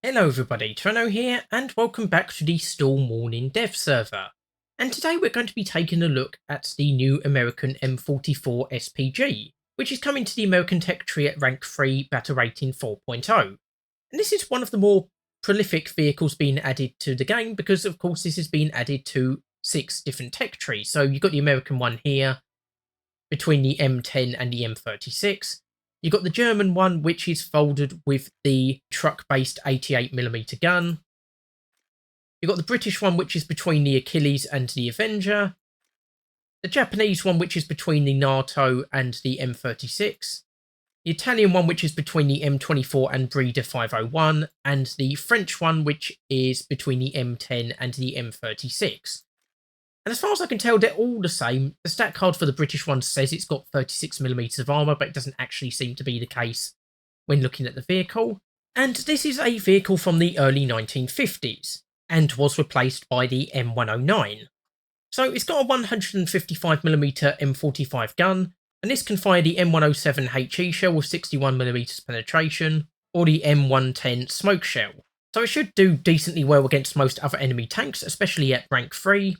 Hello everybody, Toreno here, and welcome back to the Still Morning Dev server. And today we're going to be taking a look at the new American M44 SPG, which is coming to the American Tech Tree at rank 3, battle rating 4.0. And this is one of the more prolific vehicles being added to the game, because of course this has been added to 6 different tech trees. So you've got the American one here, between the M10 and the M36. You've got the German one, which is folded with the truck-based 88mm gun. You've got the British one, which is between the Achilles and the Avenger. The Japanese one, which is between the NATO and the M36. The Italian one, which is between the M24 and Breeder 501. And the French one, which is between the M10 and the M36. And as far as I can tell, they're all the same. The stat card for the British one says it's got 36mm of armour, but it doesn't actually seem to be the case when looking at the vehicle. And this is a vehicle from the early 1950s, and was replaced by the M109. So it's got a 155mm M45 gun, and this can fire the M107 HE shell with 61mm penetration, or the M110 smoke shell. So it should do decently well against most other enemy tanks, especially at rank 3.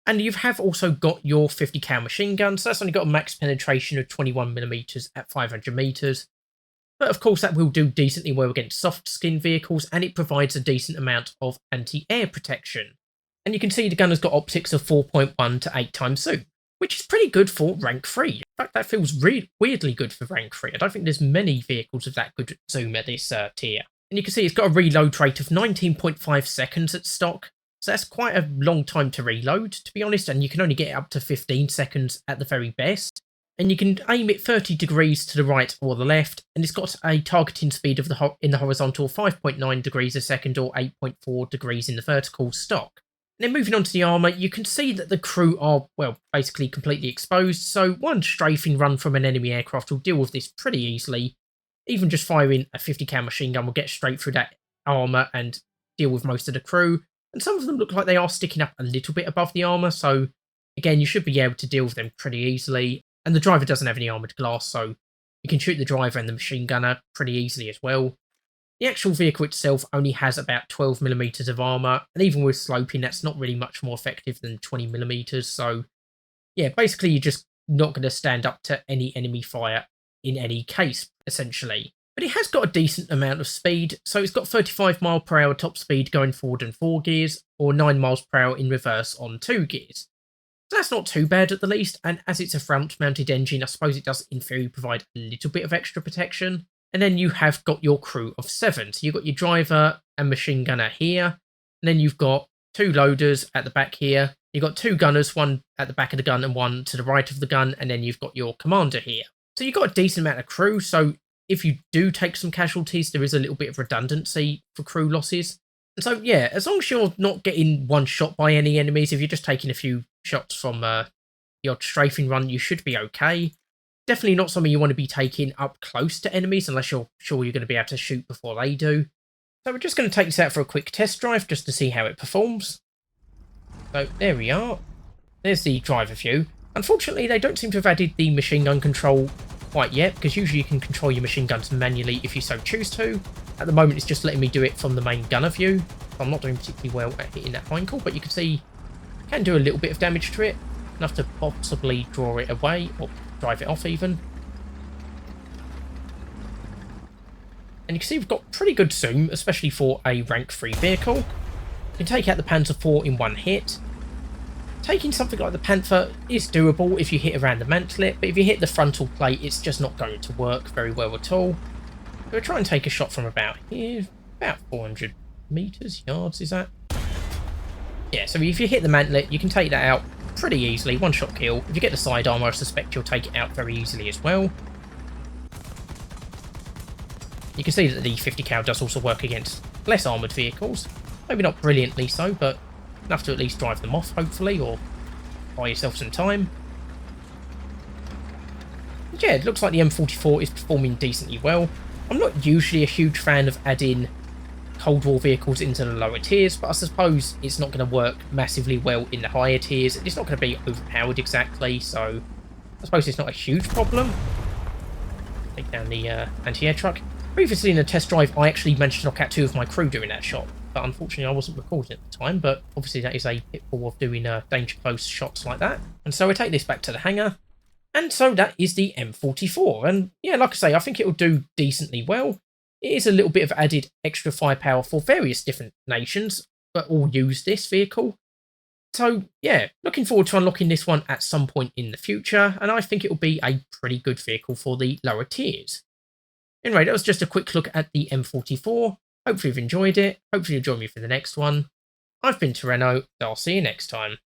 And you have also got your 50 cal machine gun, so that's only got a max penetration of 21mm at 500 metres. But of course that will do decently well against soft skin vehicles, and it provides a decent amount of anti-air protection. And you can see the gun has got optics of 4.1 to 8 times zoom, which is pretty good for rank 3. In fact, that feels weirdly good for rank 3. I don't think there's many vehicles of that good zoom at this tier. And you can see it's got a reload rate of 19.5 seconds at stock. So that's quite a long time to reload, to be honest, and you can only get it up to 15 seconds at the very best. And you can aim it 30 degrees to the right or the left, and it's got a targeting speed of in the horizontal 5.9 degrees a second or 8.4 degrees in the vertical stock. And then moving on to the armour, you can see that the crew are, well, basically completely exposed, so one strafing run from an enemy aircraft will deal with this pretty easily. Even just firing a 50 cal machine gun will get straight through that armour and deal with most of the crew. And some of them look like they are sticking up a little bit above the armour, so again, you should be able to deal with them pretty easily. And the driver doesn't have any armoured glass, so you can shoot the driver and the machine gunner pretty easily as well. The actual vehicle itself only has about 12mm of armour, and even with sloping, that's not really much more effective than 20mm, so yeah, basically you're just not going to stand up to any enemy fire in any case, essentially. But it has got a decent amount of speed, so it's got 35 mile per hour top speed going forward in 4 gears, or 9 miles per hour in reverse on 2 gears. So that's not too bad at the least, and as it's a front-mounted engine, I suppose it does in theory provide a little bit of extra protection. And then you have got your crew of 7, so you've got your driver and machine gunner here, and then you've got 2 loaders at the back here, you've got 2 gunners, one at the back of the gun and one to the right of the gun, and then you've got your commander here. So you've got a decent amount of crew, so if you do take some casualties, there is a little bit of redundancy for crew losses. And so, yeah, as long as you're not getting one shot by any enemies, if you're just taking a few shots from your strafing run, you should be okay. Definitely not something you want to be taking up close to enemies, unless you're sure you're going to be able to shoot before they do. So we're just going to take this out for a quick test drive, just to see how it performs. So, there we are. There's the driver view. Unfortunately, they don't seem to have added the machine gun control quite yet, because usually you can control your machine guns manually if you so choose to. At the moment it's just letting me do it from the main gunner view, so I'm not doing particularly well at hitting that hind call, but you can see I can do a little bit of damage to it, enough to possibly draw it away, or drive it off even. And you can see we've got pretty good zoom, especially for a rank 3 vehicle. You can take out the Panzer IV in one hit. Taking something like the Panther is doable if you hit around the mantlet, but if you hit the frontal plate, it's just not going to work very well at all. We'll try and take a shot from about here, about 400 meters, yards, is that? Yeah, so if you hit the mantlet, you can take that out pretty easily, one shot kill. If you get the side armor, I suspect you'll take it out very easily as well. You can see that the 50 cal does also work against less armoured vehicles. Maybe not brilliantly so, but enough to at least drive them off, hopefully, or buy yourself some time. And yeah, it looks like the M44 is performing decently well. I'm not usually a huge fan of adding Cold War vehicles into the lower tiers, but I suppose it's not going to work massively well in the higher tiers. It's not going to be overpowered exactly, so I suppose it's not a huge problem. Take down the anti-air truck. Previously in a test drive, I actually managed to knock out 2 of my crew doing that shot, but unfortunately I wasn't recording at the time, but obviously that is a pitfall of doing danger close shots like that. And so I take this back to the hangar, and so that is the M44, and yeah, like I say, I think it'll do decently well. It is a little bit of added extra firepower for various different nations that all use this vehicle. So yeah, looking forward to unlocking this one at some point in the future, and I think it'll be a pretty good vehicle for the lower tiers. Anyway, that was just a quick look at the M44. Hopefully you've enjoyed it. Hopefully you'll join me for the next one. I've been Toreno, so I'll see you next time.